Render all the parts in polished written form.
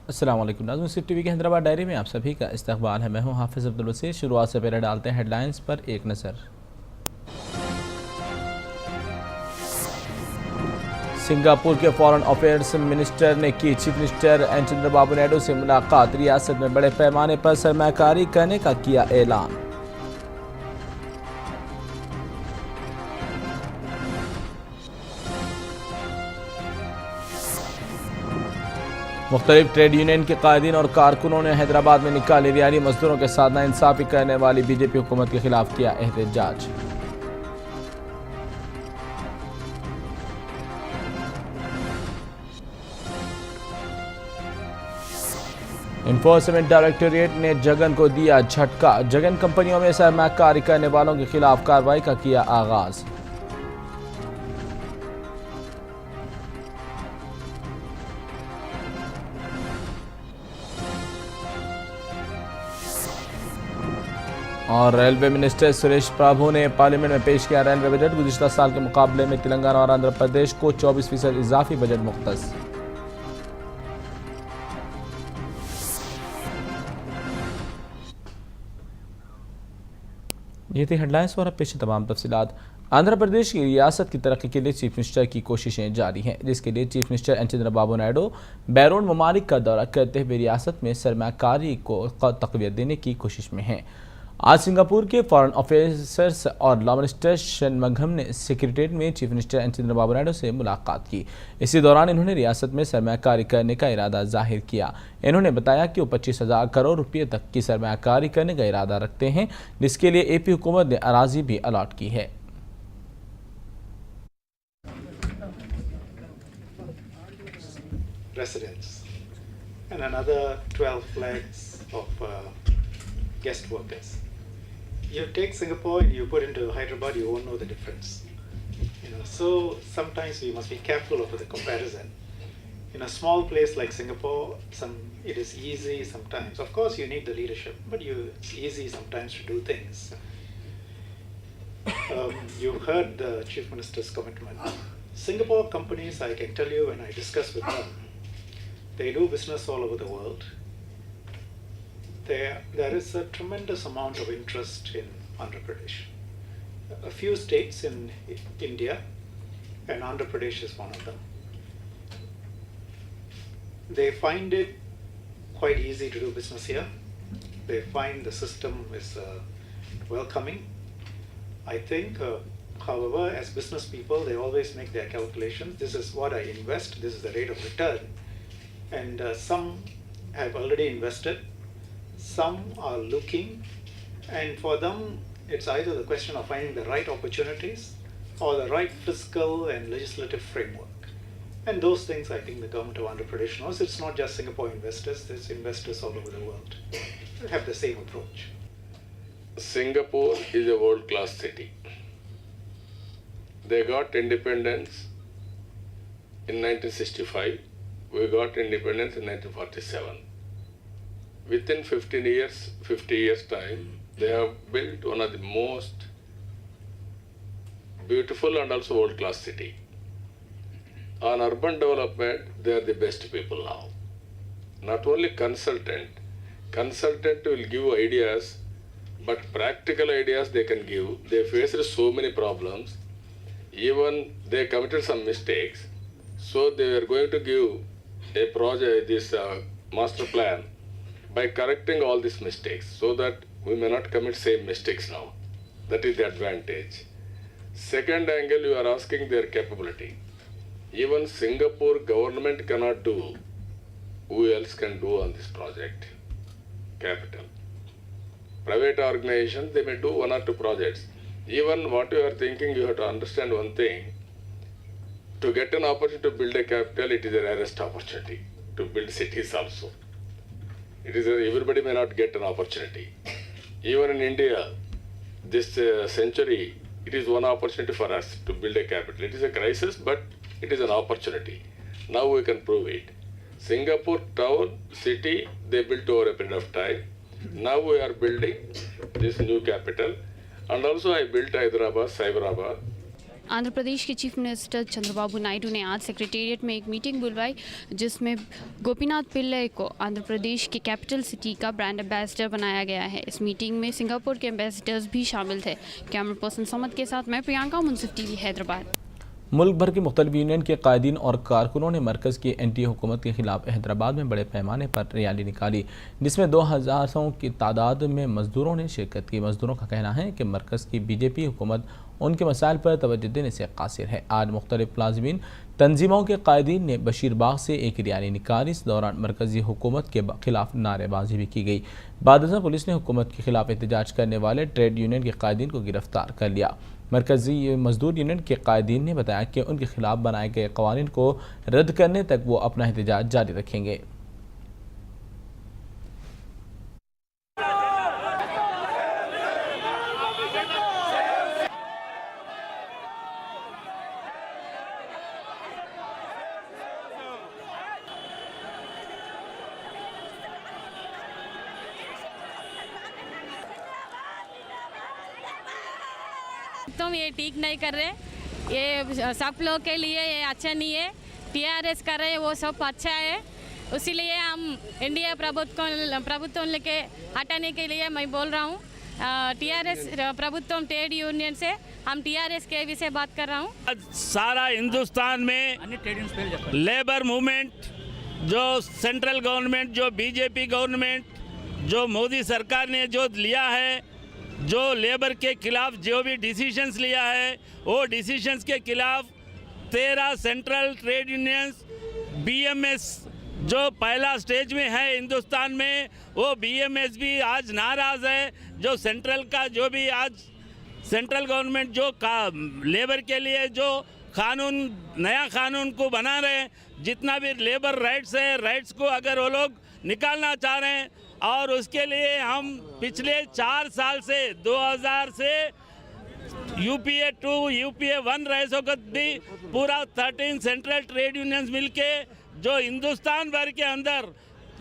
अस्सलाम वालेकुम नाज़रीन, सिटी टीवी के हैदराबाद डायरी में आप सभी का इस्तकबाल है। मैं हूं हाफिज़ अब्दुल वसीर। शुरुआत से पहले डालते हैं हेडलाइंस पर एक नज़र। सिंगापुर के फॉरेन अफेयर्स मिनिस्टर ने की chief minister N Chandrababu Naidu से मुलाकात। रियासत में बड़े पैमाने पर सरमाकारी करने का किया ऐलान। मुख्तलिफ ट्रेड यूनियन के कायदीन और कारकुनों ने हैदराबाद में निकाली रैली। मजदूरों के साथ नाइंसाफी करने वाली बीजेपी हुकूमत के खिलाफ किया एहतजाज। इन्फोर्समेंट डायरेक्टोरेट ने जगन को दिया झटका। जगन कंपनियों में सरमाकारी करने वालों के खिलाफ कार्रवाई का किया आगाज। और रेलवे मिनिस्टर सुरेश प्रभु ने पार्लियामेंट में पेश किया रेलवे बजट। गुज़िश्ता साल के मुकाबले में तेलंगाना और आंध्र प्रदेश को 24% इजाफी बजट मुख्तस। ये थी हेडलाइंस और अब पेश तमाम तफसीलात। आंध्र प्रदेश की रियासत की तरक्की के लिए चीफ मिनिस्टर की कोशिशें जारी हैं, जिसके लिए chief minister N Chandrababu Naidu बैरून ममालिक का दौरा करते हुए रियासत में सरमाकारी को तक़वियत देने की कोशिश में हैं। आज सिंगापुर के फॉरेन ऑफिसर्स और लॉ मिनिस्टर शनमघम ने सेक्रेटरीट में chief minister N Chandrababu Naidu से मुलाकात की। इसी दौरान इन्होंने रियासत में सरमाकारी करने का इरादा जाहिर किया। इन्होंने बताया कि वो 25,000 करोड़ रुपये तक की सरमाकारी करने का इरादा रखते हैं, जिसके लिए एपी हुकूमत ने अराजी भी अलॉट की है। Residents and another 12 flags of guest workers. You take Singapore and you put into Hyderabad, you won't know the difference. So sometimes we must be careful of the comparison. In a small place like Singapore, it is easy sometimes. Of course, you need the leadership, but it's easy sometimes to do things. You heard the Chief Minister's commitment. Singapore companies, I can tell you when I discuss with them, they do business all over the world. There is a tremendous amount of interest in Andhra Pradesh. A few states in India, and Andhra Pradesh is one of them. They find it quite easy to do business here. They find the system is welcoming. I think, however, as business people, they always make their calculations. This is what I invest, this is the rate of return. And some have already invested, some are looking, and for them it's either the question of finding the right opportunities or the right fiscal and legislative framework. And those things I think the government of Andhra Pradesh knows. It's not just Singapore investors, there's investors all over the world who have the same approach. Singapore is a world-class city. They got independence in 1965. We got independence in 1947. Within 50 years time, they have built one of the most beautiful and also world-class city. On urban development, they are the best people now. Not only consultant will give ideas, but practical ideas they can give. They faced so many problems. Even they committed some mistakes. So they are going to give a project, this master plan, by correcting all these mistakes so that we may not commit same mistakes now. That is the advantage. Second angle, you are asking their capability. Even Singapore government cannot do. Who else can do on this project? Capital. Private organizations, they may do one or two projects. Even what you are thinking, you have to understand one thing. To get an opportunity to build a capital, it is a rarest opportunity. To build cities also. Everybody may not get an opportunity. Even in India, this century, it is one opportunity for us to build a capital. It is a crisis, but it is an opportunity. Now we can prove it. Singapore town, city, they built over a period of time. Now we are building this new capital. And also I built Hyderabad, Cyberabad. Andhra Pradesh के chief minister Chandrababu Naidu ने आज secretariat में एक meeting बुलवाई जिसमें गोपीनाथ पिल्लई को आंध्र प्रदेश की capital city का brand ambassador बनाया गया है। इस मीटिंग में सिंगापुर के एम्बेसडर्स भी शामिल थे। कैमरा पर्सन समद के साथ मैं प्रियंका, मुंसिफ टीवी हैदराबाद। मुल्क भर के मुख्तलिफ यूनियन के कायदीन और कारकुनों ने मरकज़ की एंटी हुकूमत के खिलाफ हैदराबाद में बड़े पैमाने पर रैली निकाली, जिसमें 2000 की तादाद में मजदूरों ने शिरकत की। मजदूरों का कहना है कि मरकज़ की बीजेपी हुकूमत उनके मसाइल पर तवज्जो देने से कासिर है। आज मुख्तलिफ मुलाज़िमीन तंजीमों के कायदीन ने बशीरबाग से एक रैली निकाली। इस दौरान मरकज़ी हुकूमत के खिलाफ नारेबाजी भी की गई। बाद पुलिस ने हुकूमत के खिलाफ एहतजाज करने वाले ट्रेड यूनियन के कायदीन को गिरफ्तार कर लिया। मरकज़ी मजदूर यूनियन के कायदीन ने बताया कि उनके खिलाफ बनाए गए कवानीन को रद्द करने तक वो अपना एहतजाज जारी रखेंगे। तुम ये ठीक नहीं कर रहे, ये सब लोग के लिए ये अच्छा नहीं है। टीआरएस कर रहे वो सब अच्छा है, इसीलिए हम इंडिया प्रभुत्व लेके हटाने के लिए मैं बोल रहा हूँ। टीआरएस प्रभुत्व ट्रेड यूनियन से हम टीआरएस के विषय बात कर रहा हूँ। सारा हिंदुस्तान में लेबर मूवमेंट, जो सेंट्रल गवर्नमेंट, जो बीजेपी गवर्नमेंट, जो मोदी सरकार ने जो लिया है, जो लेबर के खिलाफ जो भी डिसीजंस लिया है, वो डिसीजंस के खिलाफ 13 सेंट्रल ट्रेड यूनियंस, बीएमएस जो पहला स्टेज में है हिंदुस्तान में, वो बीएमएस भी आज नाराज़ है। जो सेंट्रल का जो भी आज सेंट्रल गवर्नमेंट जो लेबर के लिए जो कानून, नया कानून को बना रहे हैं, जितना भी लेबर राइट्स है, राइट्स को अगर वो लोग निकालना चाह रहे हैं, और उसके लिए हम पिछले 4 साल से 2000 से यूपीए 2, यूपीए 1 रह सकत भी पूरा 13 सेंट्रल ट्रेड यूनियंस मिलके जो हिंदुस्तान भर के अंदर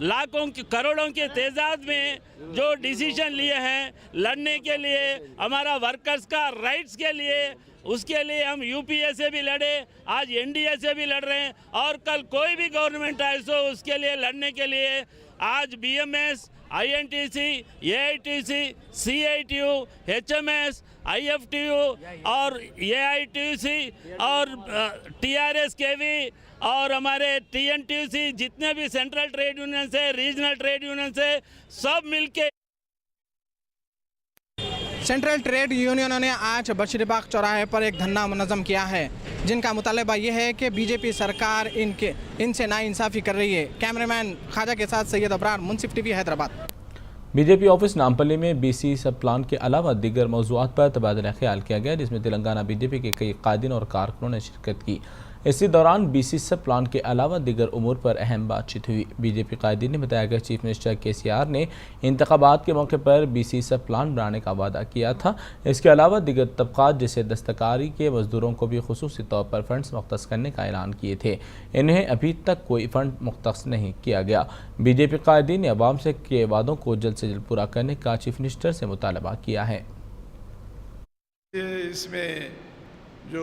लाखों की करोड़ों के तेजाद में जो डिसीजन लिए हैं लड़ने के लिए, हमारा वर्कर्स का राइट्स के लिए, उसके लिए हम यूपीए से भी लड़े, आज एनडीए से भी लड़ रहे हैं, और कल कोई भी गवर्नमेंट आए सो उसके लिए लड़ने के लिए आज बीएमएस, आईएनटीसी, एआईटीसी, सीआईटीयू, एचएमएस, आईएफटीयू और एआईटीसी और टीआरएस के भी और हमारे टीएनटीसी, जितने भी सेंट्रल ट्रेड यूनियन से, रीजनल ट्रेड यूनियन से, सब मिलके सेंट्रल ट्रेड यूनियनों ने आज बशीरबाग चौराहे पर एक धरना मुनज़्ज़म किया है, जिनका मुतालबा ये है कि बीजेपी सरकार इनसे नाइंसाफ़ी कर रही है। कैमरामैन खाजा के साथ Syed Abrar, Munsif TV Hyderabad. BJP office Nampally में बीसी सब प्लान के अलावा दीगर मौज़ूआत पर तबादला ख्याल किया गया, जिसमें तेलंगाना बीजेपी के कई कायदीन और कारकुनों ने शिरकत की। इसी दौरान बीसी सब प्लान के अलावा दीगर उमूर पर अहम बातचीत हुई। बीजेपी कायदीन ने बताया कि चीफ मिनिस्टर केसीआर ने इंतखाबात के मौके पर बीसी सब प्लान बनाने का वादा किया था। इसके अलावा दीगर तबकात जैसे दस्तकारी के मजदूरों को भी खुसूसी तौर पर फंड्स मुख्तस करने का ऐलान किए थे। इन्हें अभी तक कोई फंड मुख्तस नहीं किया गया। बीजेपी कायदीन ने अवाम से किए वादों को जल्द से जल्द पूरा करने का चीफ मिनिस्टर से मुतालबा किया है। इसमें जो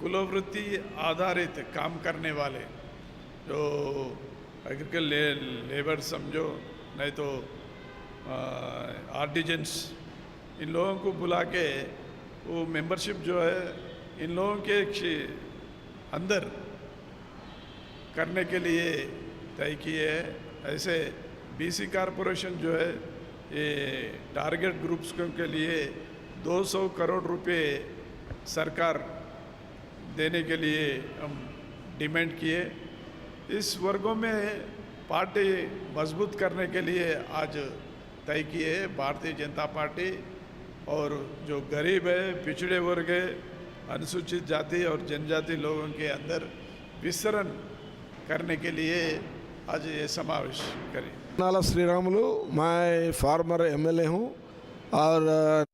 कुलवृत्ति आधारित काम करने वाले जो एग्रीकल्चर लेबर समझो, नहीं तो आर्टिजन्स, इन लोगों को बुला के वो मेंबरशिप जो है इन लोगों के अंदर करने के लिए तय किए है। ऐसे बीसी कॉरपोरेशन जो है ये टारगेट ग्रुप्स के लिए 200 करोड़ रुपए सरकार देने के लिए हम डिमांड किए। इस वर्गों में पार्टी मजबूत करने के लिए आज तय किए भारतीय जनता पार्टी, और जो गरीब है, पिछड़े वर्ग है, अनुसूचित जाति और जनजाति लोगों के अंदर विस्तरण करने के लिए आज ये समावेश करें। नाला श्रीरामुलु, मैं फार्मर एमएलए हूँ और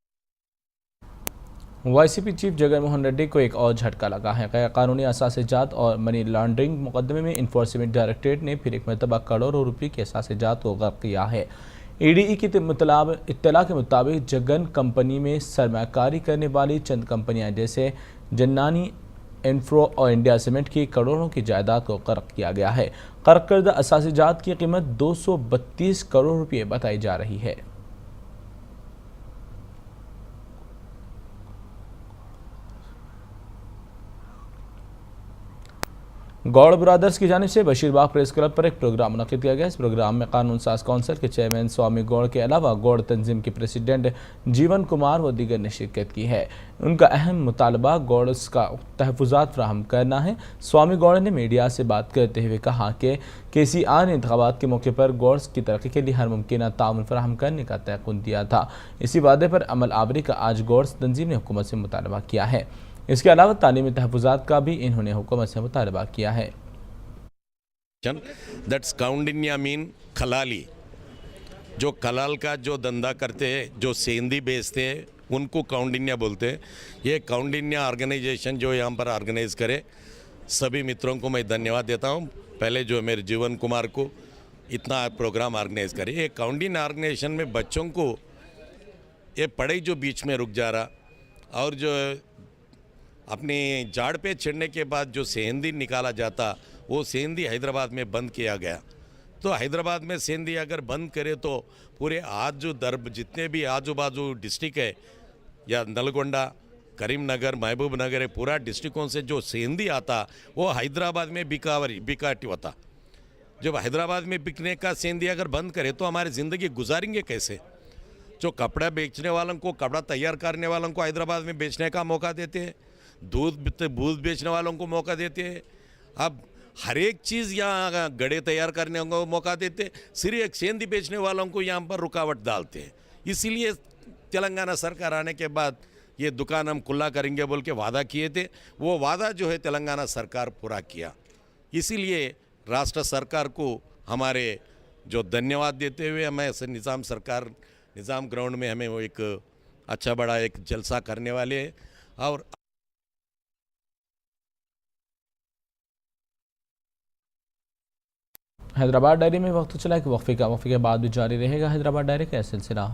वाईसीपी चीफ जगन मोहन रेड्डी को एक और झटका लगा है। गैर कानूनी असासे-जात और मनी लॉन्ड्रिंग मुकदमे में इन्फोर्समेंट डायरेक्टरेट ने फिर एक मरतबा करोड़ों रुपये के असासे-जात को गर्क किया है। ईडीई की इत्तला के मुताबिक जगन कंपनी में सरमाकारी करने वाली चंद कंपनियां जैसे जन्नानी इंफ्रो और इंडिया सीमेंट की करोड़ों की जायदाद को कर्क किया गया है। कर्क करदा असासीजात की कीमत 232 करोड़ रुपये बताई जा रही है। गौड़ ब्रदर्स की जानिब से बशीरबाग प्रेस क्लब पर एक प्रोग्राम मुनक़िद किया गया। इस प्रोग्राम में कानून साज कौंसिल के चेयरमैन स्वामी गौड़ के अलावा गौड़ तंजीम के प्रेसिडेंट जीवन कुमार व दीगर ने शिरकत की है। उनका अहम मुतालबा गौड्स का तहफ़्फ़ुज़ात फ़राहम करना है। स्वामी गौड़ ने मीडिया से बात करते हुए कहा कि किसी आने इंतख़ाबात के मौके पर गौड्स की तरक्की के लिए हर मुमकिन ताउन फ़राहम करने का तयक़ुन दिया था। इसी वादे पर अमल आवरी का आज गौड्स तंजीम ने हुकूमत से मुतालबा किया है। इसके अलावा तालीमी तहफ़्फ़ुज़ात का भी इन्होंने हुकूमत से मुतालबा किया है। दैट्स काउंडिन्या मीन खलाली, जो कलाल का जो धंधा करते हैं, जो सेंधी बेचते हैं, उनको काउंडिन्या बोलते हैं। ये काउंडिन्या ऑर्गेनाइजेशन जो यहाँ पर ऑर्गेनाइज करे, सभी मित्रों को मैं धन्यवाद देता हूँ। पहले जो मेरे जीवन कुमार को इतना प्रोग्राम ऑर्गेनाइज करे। ये काउंडिन्या ऑर्गेनाइजेशन में बच्चों को ये पढ़ाई जो बीच में रुक जा रहा और जो अपनी जाड़ पे चढ़ने के बाद जो सेंधी निकाला जाता, वो सेंधी हैदराबाद में बंद किया गया। तो हैदराबाद में सेंधी अगर बंद करे तो पूरे आजू दरब जितने भी आजू बाजू डिस्ट्रिक्ट है या नलगोंडा, करीमनगर, महबूब नगर है, पूरा डिस्ट्रिक्टों से जो सेंधी आता वो हैदराबाद में बिकाटी होता। जब हैदराबाद में बिकने का सेंधी अगर बंद करे तो हमारी ज़िंदगी गुजारेंगे कैसे? जो कपड़ा बेचने वालों को, कपड़ा तैयार करने वालों को हैदराबाद में बेचने का मौका देते हैं, दूध बेचने वालों को मौका देते हैं, अब हर एक चीज़ यहाँ गड़े तैयार करने को मौका देते, सिर्फ एक सेंधी बेचने वालों को यहाँ पर रुकावट डालते हैं। इसीलिए तेलंगाना सरकार आने के बाद ये दुकान हम खुला करेंगे बोल के वादा किए थे, वो वादा जो है तेलंगाना सरकार पूरा किया। इसीलिए राष्ट्र सरकार को हमारे जो धन्यवाद देते हुए हमें निज़ाम ग्राउंड में हमें वो एक अच्छा बड़ा एक जलसा करने वाले हैं। और हैदराबाद डायरी में वक्त चला कि वक्फे के बाद भी जारी रहेगा हैदराबाद डायरी का सिलसिला।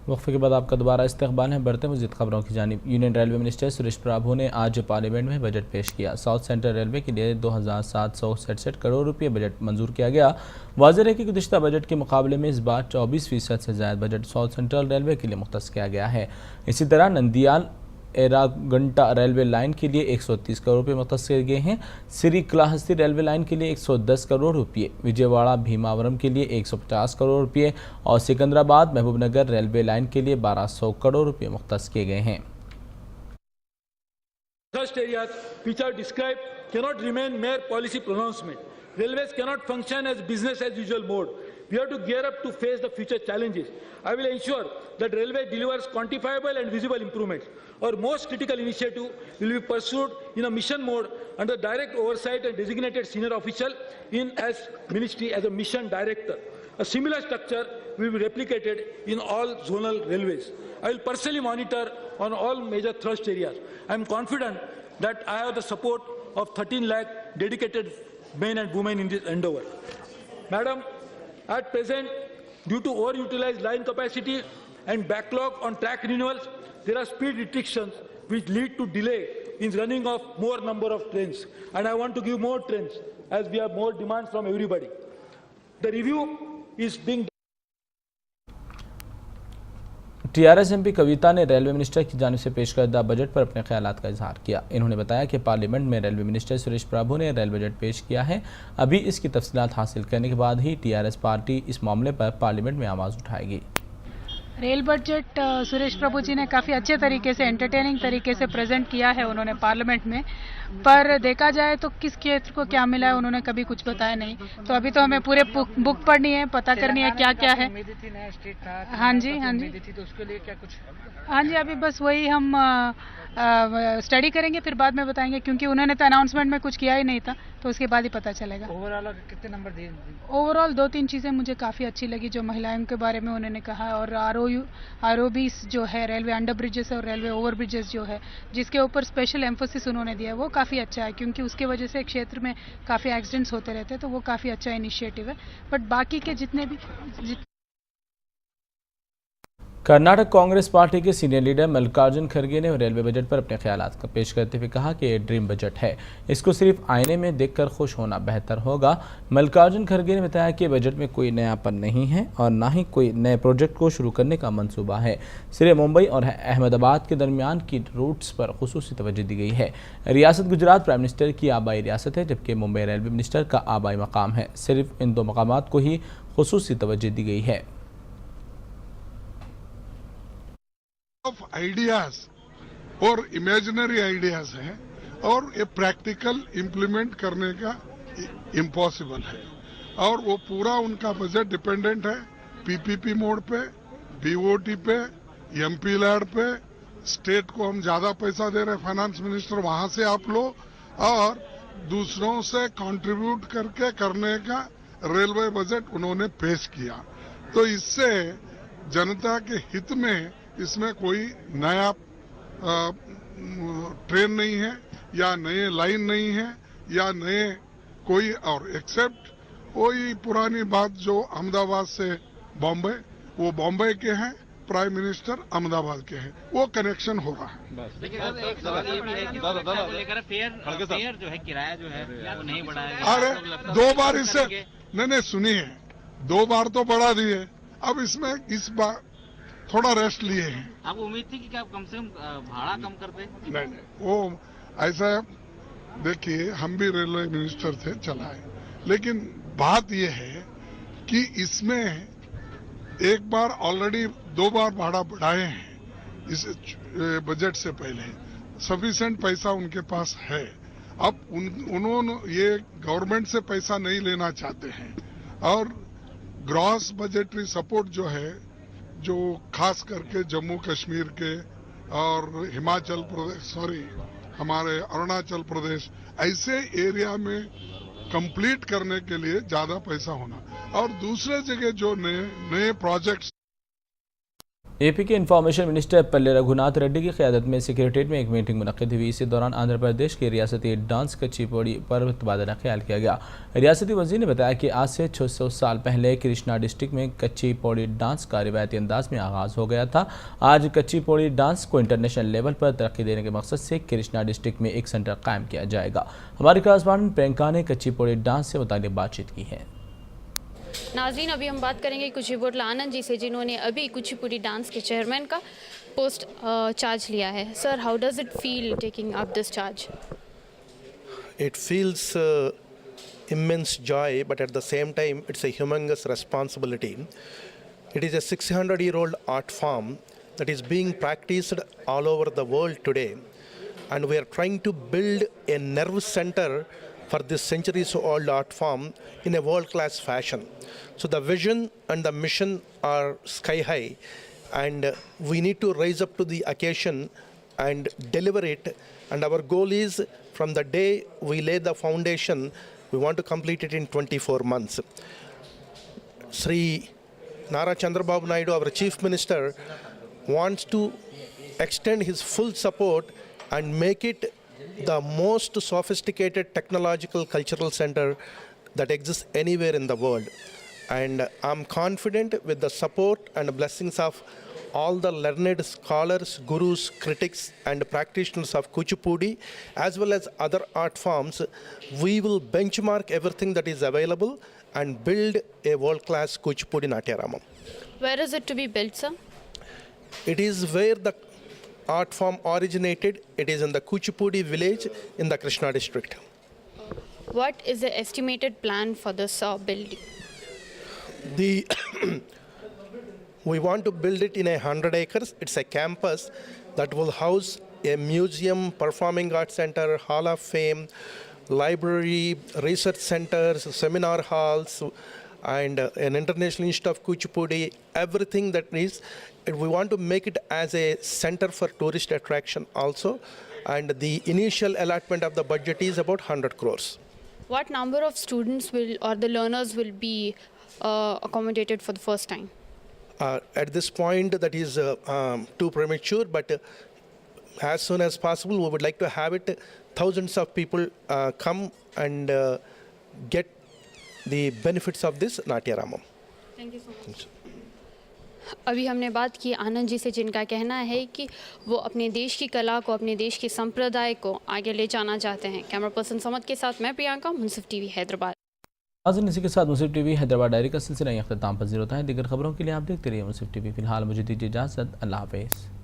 वक्फे के बाद आपका दोबारा इस्तकबाल है। बढ़ते मज़ीद खबरों की जानिब। यूनियन रेलवे मिनिस्टर सुरेश प्रभु ने आज पार्लियामेंट में बजट पेश किया। साउथ सेंट्रल रेलवे के लिए 2767 करोड़ रुपये बजट मंजूर किया गया। वाज़ेह है कि गुज़िश्ता बजट के मुकाबले में इस बार 24% से ज़्यादा बजट साउथ सेंट्रल रेलवे के लिए मुख्तस किया गया है। इसी तरह नंदियाल एरागंटा रेलवे लाइन के लिए 130 करोड़ रुपये मुख्तस किए गए हैं। श्रीकालहस्ती रेलवे लाइन के लिए 110 करोड़ रुपये, विजयवाड़ा भीमावरम के लिए 150 करोड़ रुपये और सिकंदराबाद महबूबनगर रेलवे लाइन के लिए 1200 करोड़ रुपये मुख्तस किए गए हैं। Thrust areas which are described cannot remain mere policy pronouncement. Railways cannot function as business as usual mode. We have to gear up to face the future challenges. I will ensure that Railway delivers quantifiable and visible improvements. Our most critical initiative will be pursued in a mission mode under direct oversight and designated senior official in as ministry as a mission director. A similar structure will be replicated in all zonal railways. I will personally monitor on all major thrust areas. I am confident that I have the support of 13 lakh dedicated men and women in this endeavor. Madam, at present, due to overutilized line capacity and backlog on track renewals, there are speed restrictions which lead to delay in running of more number of trains. And I want to give more trains as we have more demands from everybody. The review is being TRS MP Kavitha ने railway minister की जानिब से पेश करदा budget पर अपने ख्यालात का इजहार किया। इन्होंने बताया कि पार्लियामेंट में रेलवे मिनिस्टर सुरेश प्रभु ने रेल बजट पेश किया है। अभी इसकी तफसीलात हासिल करने के बाद ही टीआरएस पार्टी इस मामले पर पार्लियामेंट में आवाज़ उठाएगी। रेल बजट सुरेश प्रभु जी ने काफ़ी अच्छे तरीके से एंटरटेनिंग तरीके से प्रेजेंट किया है उन्होंने पार्लियामेंट में, पर देखा जाए तो किस क्षेत्र को क्या मिला है उन्होंने कभी कुछ बताया नहीं। तो अभी तो हमें पूरे बुक पढ़नी है, पता करनी है क्या क्या है। हाँ जी, हाँ जी, तो उसके लिए क्या कुछ? हाँ जी, अभी बस वही हम स्टडी करेंगे, फिर बाद में बताएंगे, क्योंकि उन्होंने तो अनाउंसमेंट में कुछ किया ही नहीं था, तो उसके बाद ही पता चलेगा। ओवरऑल कितने नंबर दिए? ओवरऑल 2-3 चीज़ें मुझे काफ़ी अच्छी लगी जो महिलाओं के बारे में उन्होंने कहा, और आरओबीस जो है, रेलवे अंडर ब्रिजेस और रेलवे ओवर ब्रिजेस जो है, जिसके ऊपर स्पेशल एम्फोसिस उन्होंने दिया है, वो काफ़ी अच्छा है, क्योंकि उसकी वजह से क्षेत्र में काफ़ी एक्सीडेंट्स होते रहते हैं, तो वो काफ़ी अच्छा इनिशिएटिव है। बट बाकी के जितने भी कर्नाटक कांग्रेस पार्टी के सीनियर लीडर मल्लिकार्जुन खड़गे ने रेलवे बजट पर अपने ख्यालात का पेश करते हुए कहा कि ये ड्रीम बजट है, इसको सिर्फ आईने में देखकर खुश होना बेहतर होगा। मल्लिकार्जुन खड़गे ने बताया कि बजट में कोई नयापन नहीं है और ना ही कोई नए प्रोजेक्ट को शुरू करने का मंसूबा है। सिर्फ मुंबई और अहमदाबाद के दरमियान की रूट्स पर खुसूसी तवज्जो दी गई है। रियासत गुजरात प्राइम मिनिस्टर की आबाई रियासत है, जबकि मुंबई रेलवे मिनिस्टर का आबाई मकाम है। सिर्फ इन 2 मकामात को ही खुसूसी तवज्जो दी गई है। ऑफ आइडियाज और इमेजिनरी आइडियाज हैं और ये प्रैक्टिकल इम्प्लीमेंट करने का इम्पॉसिबल है, और वो पूरा उनका बजट डिपेंडेंट है पीपीपी मोड पे, बीओटी पे, एमपी लैड पे। स्टेट को हम ज्यादा पैसा दे रहे हैं, फाइनेंस मिनिस्टर वहां से आप लो, और दूसरों से कंट्रीब्यूट करके करने का रेलवे बजट उन्होंने पेश किया। तो इससे जनता के हित में इसमें कोई नया ट्रेन नहीं है या नए लाइन नहीं है या नए कोई और, एक्सेप्ट वही पुरानी बात जो अहमदाबाद से बॉम्बे, वो बॉम्बे के हैं, प्राइम मिनिस्टर अहमदाबाद के हैं, वो कनेक्शन हो रहा है। फेयर जो है, किराया जो है वो नहीं बढ़ाया। अरे 2 बार इससे नहीं सुनिए, 2 बार तो बढ़ा दिए, अब इसमें इस बार थोड़ा रेस्ट लिए हैं। आपको उम्मीद थी कि क्या कम से कम भाड़ा कम कर दें? नहीं, वो ऐसा देखिए, हम भी रेलवे मिनिस्टर थे, चलाए, लेकिन बात यह है कि इसमें एक बार ऑलरेडी 2 बार भाड़ा बढ़ाए हैं इस बजट से पहले, सफिशिएंट पैसा उनके पास है। अब उन्होंने ये गवर्नमेंट से पैसा नहीं लेना चाहते हैं, और ग्रॉस बजटरी सपोर्ट जो है, जो खास करके जम्मू कश्मीर के और हिमाचल प्रदेश, हमारे अरुणाचल प्रदेश, ऐसे एरिया में कंप्लीट करने के लिए ज्यादा पैसा होना, और दूसरे जगह जो नए प्रोजेक्ट्स। एपी के इंफॉर्मेशन मिनिस्टर पल्ले रघुनाथ रेड्डी की क़यादत में सेक्रेटरीट में एक मीटिंग मुनक़्क़िद हुई। इसी दौरान आंध्र प्रदेश के रियासती डांस कच्चीपुड़ी पर तबादला ख्याल किया गया। रियासती वज़ीर ने बताया कि आज से 600 साल पहले कृष्णा डिस्ट्रिक्ट में कच्चीपुड़ी डांस का रिवायती अंदाज में आगाज़ हो गया था। आज कच्चीपुड़ी डांस को इंटरनेशनल लेवल पर तरक्की देने के मकसद से कृष्णा डिस्ट्रिक्ट में एक सेंटर कायम किया जाएगा। हमारे कॉरेस्पॉन्डेंट प्रियंका ने कच्चीपुड़ी डांस से मुताल्लिक़ बातचीत की है। नाज़रीन, अभी हम बात करेंगे कुचिपुड़ी आनंद जी से, जिन्होंने अभी कुचिपुड़ी डांस के चेयरमैन का पोस्ट चार्ज लिया है। Sir, how does it feel taking up this charge? It feels immense joy, but at the same time, it's a humongous responsibility. It is a 600-year-old art form that is being practiced all over the world today, and we are trying to build a nerve center for this centuries-old art form in a world-class fashion. So the vision and the mission are sky high, and we need to rise up to the occasion and deliver it. And our goal is, from the day we lay the foundation, we want to complete it in 24 months. Sri Nara Chandrababu Naidu, our Chief Minister, wants to extend his full support and make it the most sophisticated technological cultural center that exists anywhere in the world. And I'm confident with the support and blessings of all the learned scholars, gurus, critics, and practitioners of Kuchipudi, as well as other art forms, we will benchmark everything that is available and build a world-class Kuchipudi Natyaramam. Where is it to be built, sir? It is where the art form originated. It is in the Kuchipudi village in the Krishna district. What is the estimated plan for this building? We want to build it in 100 acres. It's a campus that will house a museum, performing arts center, hall of fame, library, research centers, seminar halls, and an international institute of Kuchipudi, everything that is. We want to make it as a center for tourist attraction also. And the initial allotment of the budget is about 100 crores. What number of students will or the learners will be accommodated for the first time? At this point, that is too premature, but as soon as possible, we would like to have it. Thousands of people come and get the benefits of this Natyaramam. Thank you so much. अभी हमने बात की आनंद जी से, जिनका कहना है कि वो अपने देश की कला को, अपने देश के संप्रदाय को आगे ले जाना चाहते हैं। कैमरा पर्सन समद के साथ मैं प्रियंका, मुंसिफ टीवी हैदराबाद। नाज़रीन, इसी के साथ मुंसिफ टीवी हैदराबाद डायरी का सिलसिला अख्ताम पज़ीर होता है। दीगर खबरों के लिए आप देखते रहिए मुंसिफ टीवी। फिलहाल मुझे दीजिए इजाज़त। अल्लाह हाफ़िज़।